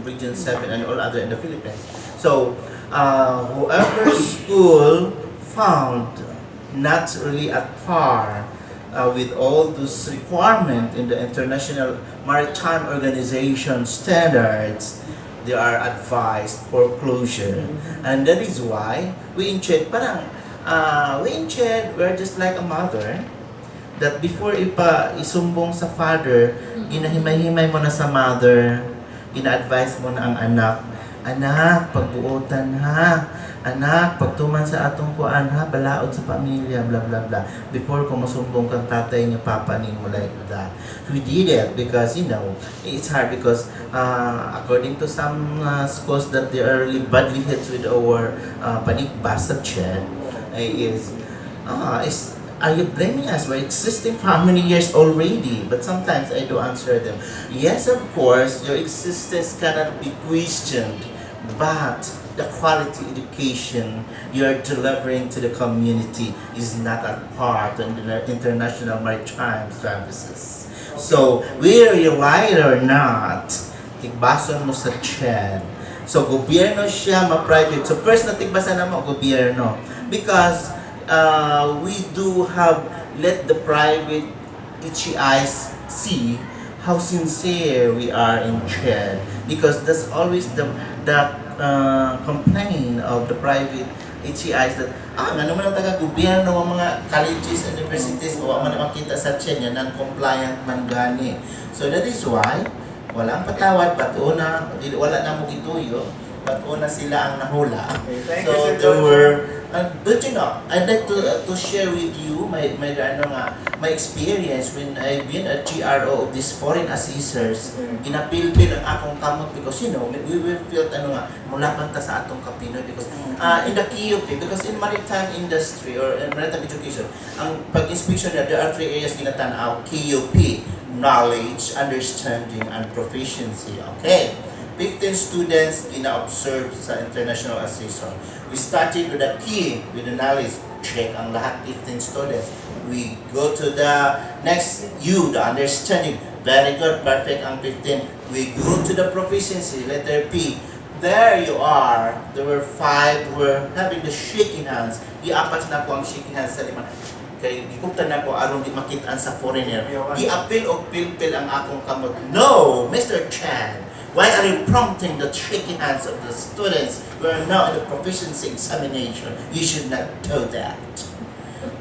Region 7 and all other in the Philippines. So, whoever school found not really at par with all those requirements in the International Maritime Organization standards, they are advised for closure. And that is why we in Ched, we're just like a mother that before isumbong sa father, ginahimay-himay mo na sa mother, gina-advise mo na ang anak, anak, pagbuotan ha, anak, pagtuman sa atong kuan ha, balaod sa pamilya, blah blah blah. Before kung masumbong kang tatay niya, papa niya mo like that. We did it because, it's hard because according to some schools that they are really badly hit with our panikbasa chat, are you blaming us? We're existing for how many years already? But sometimes I do answer them. Yes, of course, your existence cannot be questioned, but the quality education you're delivering to the community is not at part of the international maritime services. So, whether you like it or not, tigbason mo sa CHED. So, gobyerno siya, ma-private. So, first na tigbasan na mo, gobyerno. Because we do have let the private itchy eyes see how sincere we are in CHED, because that's always the complaint of the private itchy eyes that nga naman ang taga-gobyerno ng mga colleges, universities, o man makita sa CHED niya, non-compliant man gani. So that is why walang patawad, wala na mo gituyo, una sila ang nahula. Okay, So there were, but I'd like to share with you my experience when I've been a GRO of these foreign assessors. Ginapilpil ang akong kamot because we will feel mulaban ta sa atong kapinoy because in the KUP, because in maritime industry or in maritime education, ang pag-inspection niya, there are 3 areas ginatanaw: KUP, knowledge, understanding, and proficiency. Okay. 15 students ina-observe sa international assessor. We started with the key, with the knowledge. Check ang lahat 15 students. We go to the next U, the understanding. Very good, perfect ang 15. We go to the proficiency, letter P. There you are. There were 5 were having the shaking hands. I-apat na po ang shaking hands sa 5. Kaya gikutan na ko aron di makitaan sa foreigner. I-apil o pilpil ang akong kamot. No, Mr. Chan. Why are you prompting the shaking hands of the students who are now in the proficiency examination? You should not do that.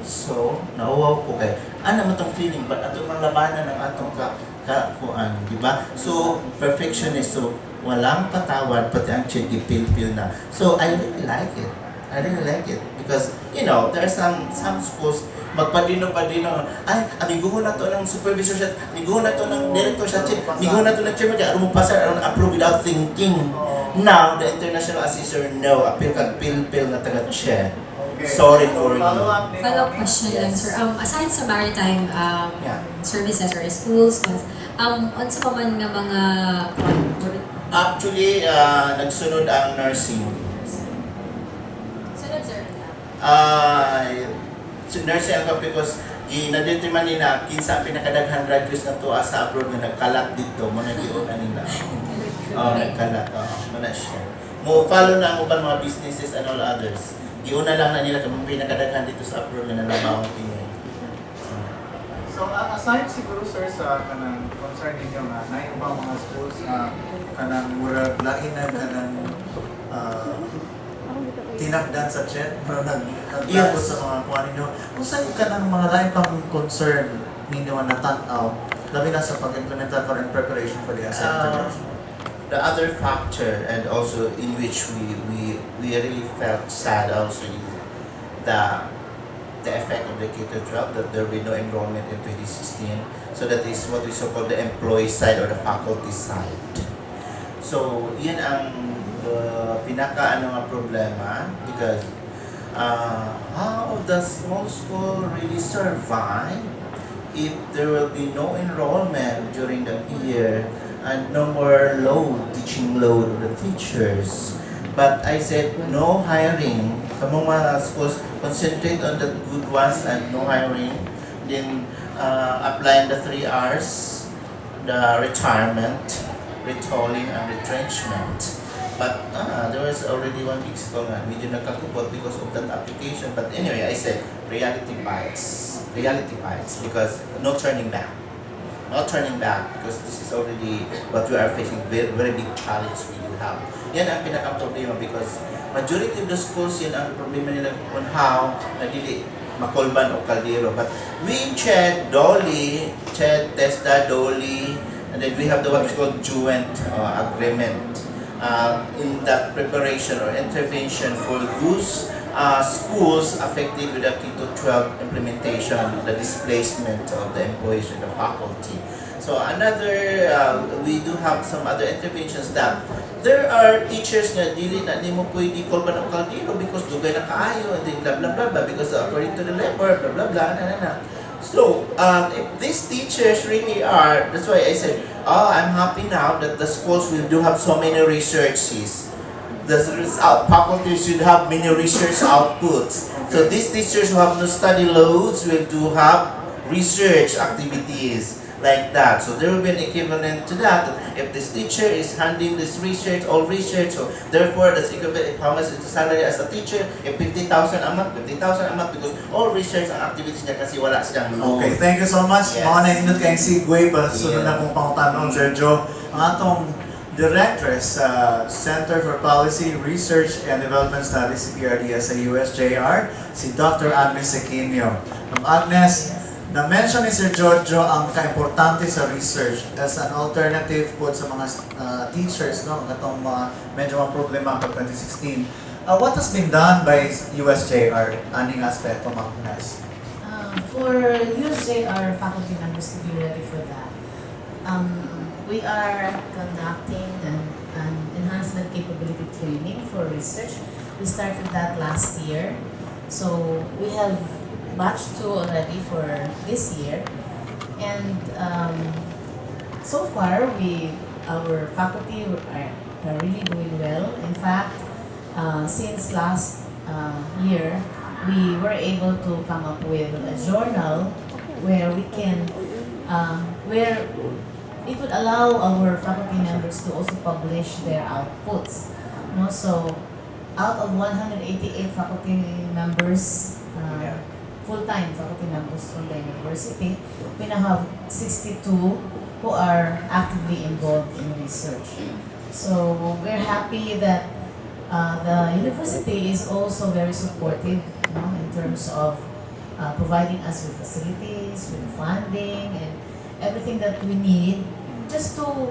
So, nauwaw ko kay, ano man itong feeling, ba't atong malabanan ng atong kakuan, di ba? So, perfectionist, so walang patawad, pati ang chin gipil-pil na. So, I really like it. I really like it. Because, there are some schools, magpadino-padino, ay, amiguho na to ng supervisor siya, amiguho na to ng director siya, amiguho na to ng chairman siya, aron mo pasar, aron approve without thinking. Now, the international assessor, no, apil kag pil-pil na taga-check. Sorry for you. Follow-up question lang, sir. Aside sa maritime services or schools, unsa pa man nga mga Actually, nagsunod ang nursing. sunod, sir? Nursing ako because na-determine nila kinsa pinakadaghan graduates na tuwa sa abroad nga nagkalat dito mo na giuna nila. Nagkalat. Mo na siya. Mo follow na ang uban mga businesses and all others. Giuna lang na nila kung pinakadaghan dito sa abroad nga nalabaw ang Pinoy. So, aside siguro sir sa kanang concern ninyo nga na yung mga schools na kanang murag lain na kanang tinakdan sa chat, nagtapos sa mga kuha ninyo. Kung saan ka ng mga lain pang concern ninyo na natanaw, labi na sa pag-implementar for and preparation for the assignment? The other factor, and also in which we really felt sad also, is the effect of the K-12, that there will be no enrollment in 2016. So that is what we so-call the employee side or the faculty side. So, yun ang pinaka nga problema, because how does small school really survive if there will be no enrollment during the year and no more teaching load of the teachers? But I said no hiring. Sa mga schools, concentrate on the good ones and no hiring. Then applying the 3 R's, the retirement, retolling and retrenchment. But there was already one big school nga, medyo nagkakupot because of that application. But anyway, I said, reality bites. Reality bites because no turning back. No turning back because this is already what we are facing, very, very big challenge we do have. Yan ang pinaka-problema because majority of the schools, yan ang problema nila on how nadili makolban o kaldero. But we check Dolly, check Testa, Dolly, and then we have the what we call joint agreement. In that preparation or intervention for those schools affected with the K-12 implementation, the displacement of the employees and the faculty. So another, we do have some other interventions that there are teachers na dili na mo pwede kolban ng kaldero because dugay na kaayo and then blah blah blah blah because according to the leper blah blah blah na. So, if these teachers really are, that's why I said, I'm happy now that the schools will do have so many researches. The faculty should have many research outputs. So these teachers who have no study loads will do have research activities like that. So there will be an equivalent to that. If this teacher is handling this research, all research, so therefore that's equivalent how much is the salary as a teacher, if 50,000 a month, 50,000 a month because all research and activities niya kasi wala siyang load. Okay, thank you so much. Yes. Mga nainunod kayong segue para sa sunod Yeah. na kong pangutanong, Sir Joe. Ang atong Directress sa Center for Policy, Research and Development Studies, CPRDS sa USJ-R, si Dr. Agnes Sequinio. Agnes, na-mention ni Sir Jojo ang kaimportante sa research as an alternative po sa mga teachers, no? Itong mga medyo mga problema po 2016. What has been done by USJ-R? Aning aspekto, Agnes? For USJ-R faculty members to be ready for that, we are conducting an enhancement capability training for research. We started that last year. So we have batch 2 already for this year. And so far, our faculty are really doing well. In fact, since last year, we were able to come up with a journal where we can, where it would allow our faculty members to also publish their outputs. No, so out of 188 faculty members, full-time faculty members from the university, we now have 62 who are actively involved in research. So we're happy that the university is also very supportive, in terms of providing us with facilities, with funding, and everything that we need just to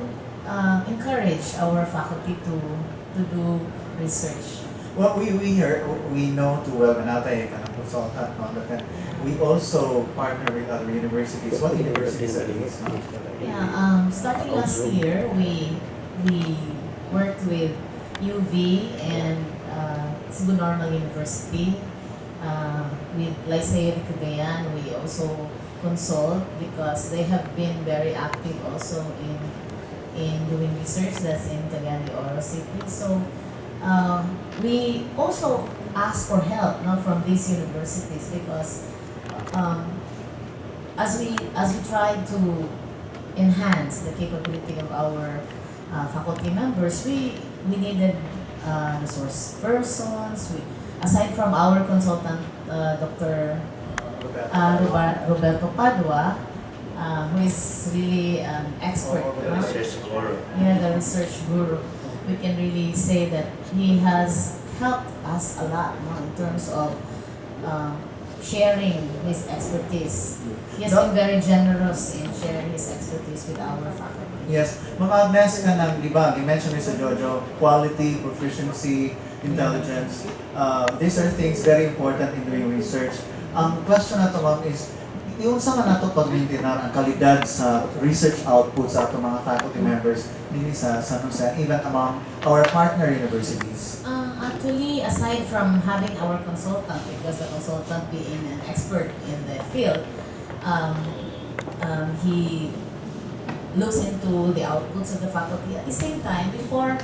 encourage our faculty to do research. Well, we know too well Manatay ka ng consultant, no? But we also partner with other universities. What universities are these? No? Yeah, starting last year, we worked with UV and Cebu Normal University. With Liceo de Cagayan, we also consult because they have been very active also in doing research that's in Cagayan de Oro City. So we also ask for help from these universities because as we try to enhance the capability of our faculty members, we needed resource persons. Aside from our consultant, Dr. Roberto Padua, who is really an expert, The research guru. the research guru, we can really say that he has helped us a lot in terms of sharing his expertise. He has been very generous in sharing his expertise with our faculty. Yes. Mga Agnes ka ng, di ba, i-mention ni Sir Jojo, quality, proficiency, intelligence. These are things very important in doing research. Ang question na ito, ma'am, is yung sa man nato pag-maintain ang kalidad sa research output sa ating mga faculty members nini sa San Jose, even among our partner universities? Actually, aside from having our consultant, because the consultant being an expert in the field, he looks into the outputs of the faculty. At the same time, before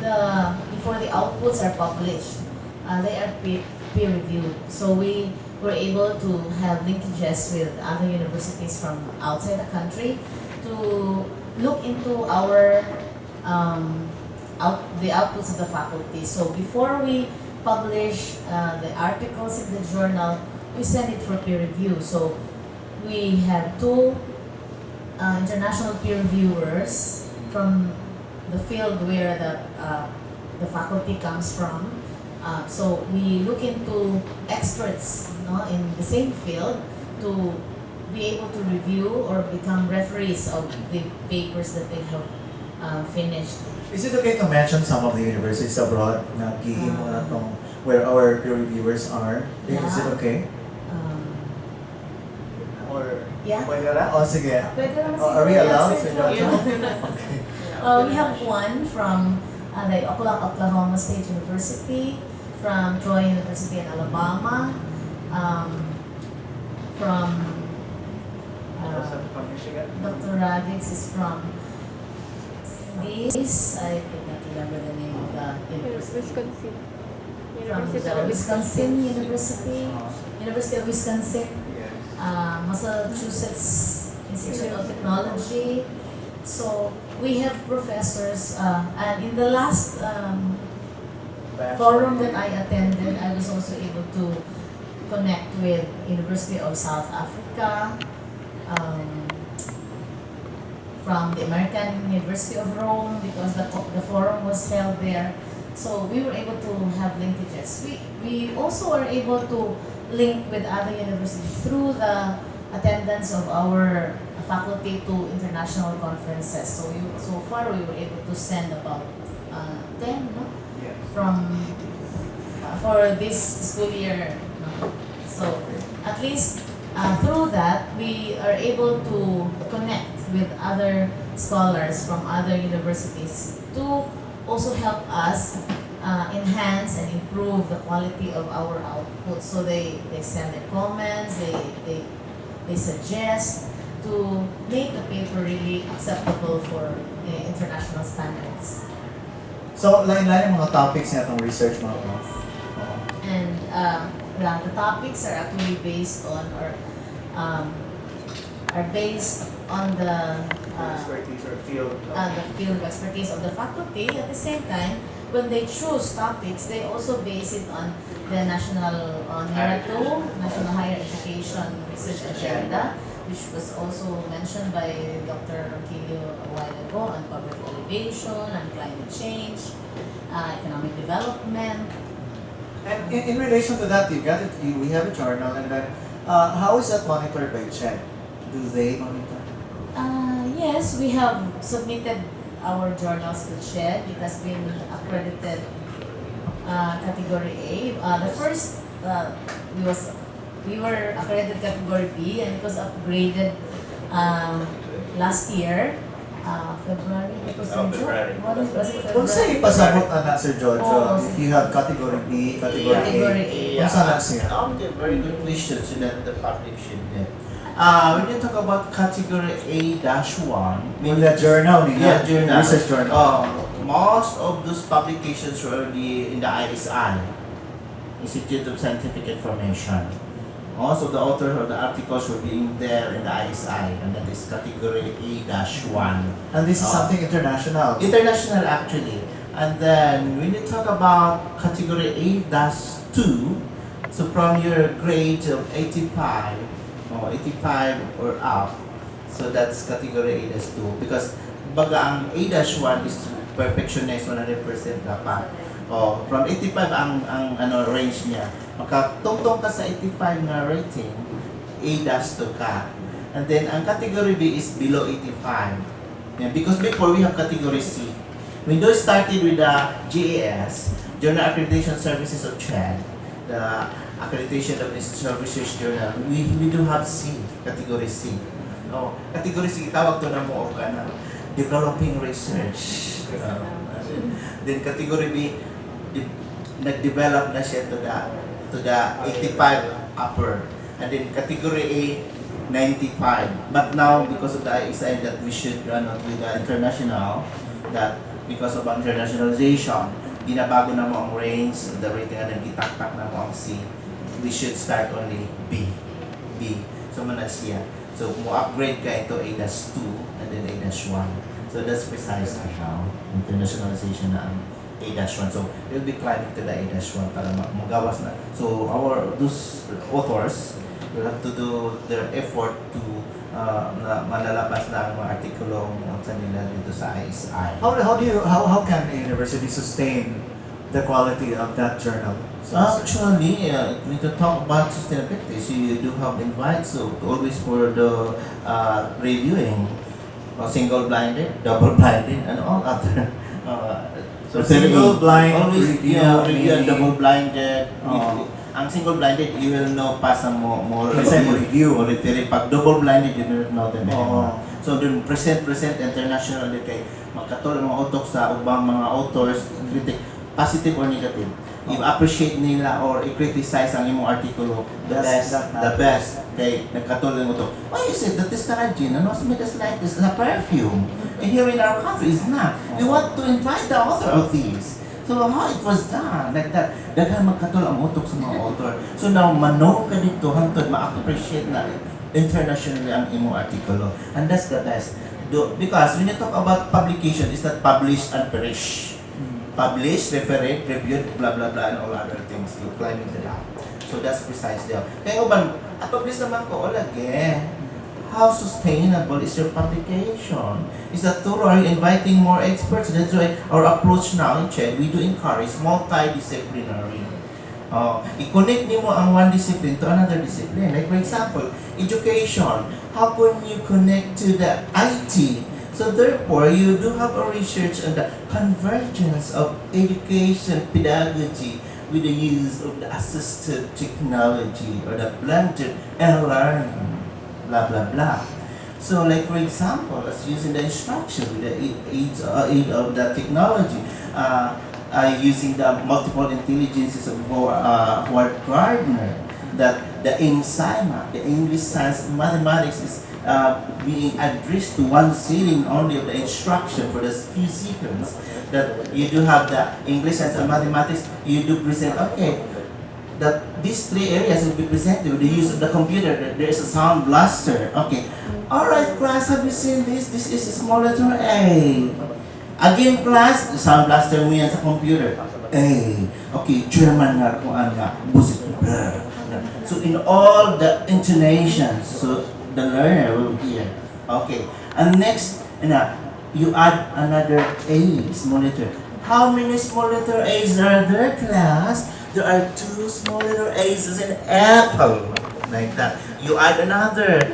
the outputs are published, they are peer reviewed. So we were able to have linkages with other universities from outside the country to look into our the outputs of the faculty. So before we publish the articles in the journal, we send it for peer review. So we have two international peer reviewers from the field where the faculty comes from. So we look into experts, in the same field to be able to review or become referees of the papers that they have finished. Is it okay to mention some of the universities abroad na gihimo na tong where our peer reviewers are? Is it okay? Or Yeah. pwede na? O sige. Pwede naman Are we siguro, allowed? Sir Sir Jojo. Okay. We have one from the Oklahoma State University, from Troy University in Alabama, from Dr. Radix is from this, I could not remember the name of the university. Wisconsin. From the Wisconsin University, University of Wisconsin, Massachusetts Institute of Technology. So we have professors, and in the last forum that I attended, I was also able to connect with University of South Africa, from the American University of Rome, because the forum was held there. So we were able to have linkages. We also were able to link with other universities through the attendance of our faculty to international conferences. So far we were able to send about 10, from for this school year. So at least through that we are able to connect with other scholars from other universities to also help us enhance and improve the quality of our output. So they send their comments, they suggest to make the paper really acceptable for international standards. So, lain-lain yung mga topics niya itong research mga prof. And the topics are actually based on are based on the Expertise or field. the field of expertise of the faculty. At the same time, when they choose topics, they also base it on the National National Higher Education Research Agenda, which was also mentioned by Dr. Roquillo a while ago, on public elevation, on climate change, economic development. And in relation to that, we have a journal, and then how is that monitored by CHED? Do they monitor? Yes, we have submitted our journals to CHED. It has been accredited category A. The first we were accredited category B, and it was upgraded last year. February. It was in February. What was it? Kung sa February? ipasabot na Sir Jojo, Oo. if you have category B, Category A, A. kung saan na siya? Very good question so that the public should get. When you talk about category A-1, In the journal, journal. research journal. Most of those publications were in the ISI, Institute of Scientific Information. Most of the authors of the articles were being there in the ISI, and that is category A-1. And this is something international. International actually. And then when you talk about category A-2, so from your grade of 85 or 85 or up, so that's category A-2. Because baga ang A-1 is perfectionist 100% dapat. From 85 ang range niya. Makatungtong ka sa 85 na rating, A-2 ka. And then ang category B is below 85. Yeah, because before we have category C. When those started with the GAS, Journal Accreditation Services of CHED, the accreditation of this research journal, we do have C, category C. Category C, tawag to na mo developing research. Then category B, nag-develop na siya to the 85 upper. And then category A, 95. But now, because of the ISI that we should run with the international, that because of internationalization, binabago na mo ang range, the rating na nag-itaktak na mo ang C. We should start only B. So, mana siya. So, mo-upgrade ka ito A-2 and then A-1. So, So that's precisely how internationalization na ang A-1. So we'll be climbing to the A-1 para magawas na. So those authors will have to do their effort to na malalabas na ang mga artikulong sa nila dito sa ISI. How can a university sustain the quality of that journal? Actually, we can talk about sustainability. So you do have invites, so always for the reviewing, single-blinded, double-blinded, and all other. So single-blind always, review, review and meaning- double-blinded. Oo. Ang single-blinded, you will know pa sa more Review. or theory. Pag double-blinded, you don't know them anymore. Oo. So dun present internationally kay magkatulad mga utok sa ubang mga authors, critic, positive or negative. I-appreciate nila or i-criticize ang imong artikulo, the best, kay nagkatulad ng utok. Why is it that this Karajin, ano, made us like this as a perfume? And here in our country, is not. We want to invite the author of these. So how it was done, like that, daghan magkatulad ang utok sa mga author. So now, manong ka dito, hantod, ma-appreciate na internationally ang imong artikulo. And that's the best. Because when you talk about publication, it's not publish and perish. Publish, referate, reviewed, blah blah blah, and all other things. You climb into that. So that's precisely. Kaya uban, at publish naman ko, lagi. How sustainable is your publication? Is that thorough? Are you inviting more experts? That's why our approach now in CHED, we do encourage multidisciplinary. I-connect nimo ang one discipline to another discipline. Like for example, education. How can you connect to the IT? So therefore, you do have a research on the convergence of education pedagogy with the use of the assistive technology or the blended and learning, blah blah blah. So like for example, as using the instruction with the aid of the technology, using the multiple intelligences of Howard Gardner, that the ENSYMA, the English, Science, and Mathematics is being addressed to one sitting only of the instruction for the few seconds. That you do have the English, Science, and Mathematics, you do present, okay, that these three areas will be presented with the use of the computer. There is a sound blaster. Okay. Alright class, have you seen this? This is a small letter A. Again class, the sound blaster mo yan sa computer. A. Okay, German nga kung ano nga. Busit. So in all the intonations, so the learner will hear. Okay. And next, you add another A, small letter. How many small letter A's are there, class? There are 2 small letter A's as in apple. Like that. You add another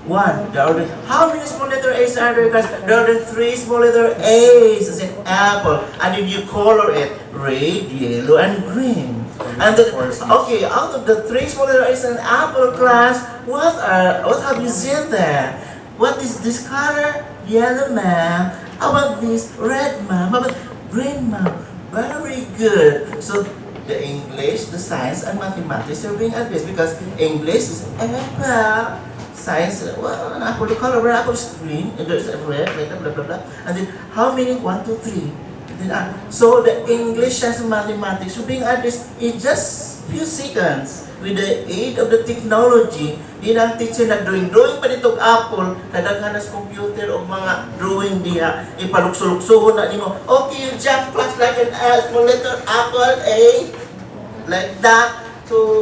one. There are how many small letter A's are there, class? There are 3 small letter A's as in apple. And then you color it red, yellow, and green. And then, okay, out of the 3 small letter A's in apple, class, what have you seen there? What is this color? Yellow, ma'am. How about this? Red, ma'am. How about green, ma'am? Very good. So the English, the science, and mathematics are being addressed because English is apple. Science, well, an apple, the color of an apple is green, and there's a red, like that, blah, blah, blah. And then, how many? 1, 2, 3. Then, so the English, science, and mathematics are being addressed in just few seconds with the aid of the technology. Din ang teacher nag-drawing pa ditong apple, kadaghan sa computer o mga drawing diya, ipalukso-luksohon na nimo. Okay, you jump class like an small letter apple, A, like that. So